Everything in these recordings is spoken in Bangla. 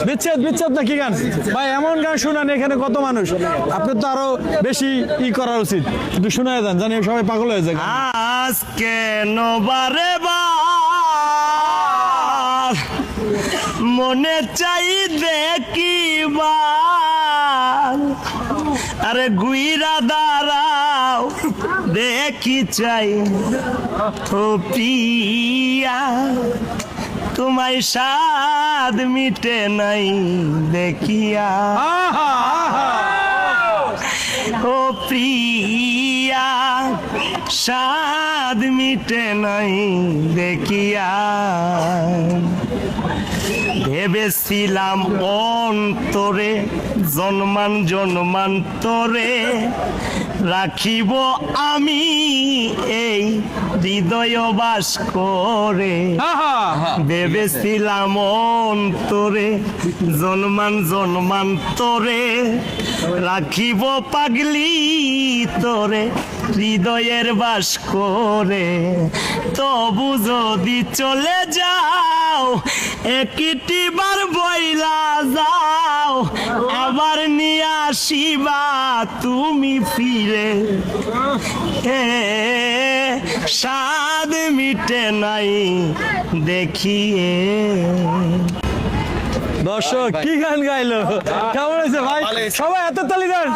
বিচ্ছেদ বিচ্ছেদ না কি গান ভাই? এমন গান শুনান এখানে কত মানুষ, আপনার তো আরো বেশি ই করা উচিত, একটু শোনায় দেন, জানি সবাই পাগল হয়ে যায়। আজ কেন বারে বার মনে চাই দেখিবার, আরে গুইরা দাঁড়াও দেখি চাই ও প্রিয়া, তোমায় স্বাদ মিটে নাই দেখিয়া, ও প্রিয়া স্বাদ মিটে নাই দেখিয়া, ভেবেছিলাম অন্তরে জন্মান জন্মান্তরে রাখিব আমি এই হৃদয় বাস করে, ভেবেছিলাম অন্তরে জন্মান জন্মান্তরে রাখিব পাগলি তোরে হৃদয়ের বাস করে, তবু যদি চলে যাও একটি বার বইলা যাও, আবার নিয়ে আসিবা তুমি ফিরে, স্বাদ মিটে নাই দেখিয়ে। দর্শক কি গান গাইলো, কেমন হয়েছে ভাই? সবাই এত তালি দেন,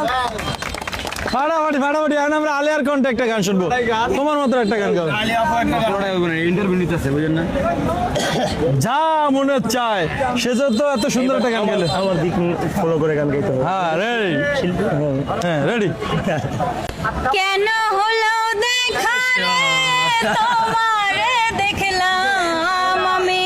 ফাটাফাটি ফাটাফাটি। এখন আমরা আলিয়ার কণ্ঠে একটা গান শুনবো, তোমার মতো একটা গান গাও। যা মনে চায় সে তো এত সুন্দর একটা গান গেলে, আমার দিক ফলো করে গান গাইতে হবে। হ্যাঁ রেডি, হ্যাঁ রেডি। কেন হলো দেখা রে তোমারে দেখলাম আমি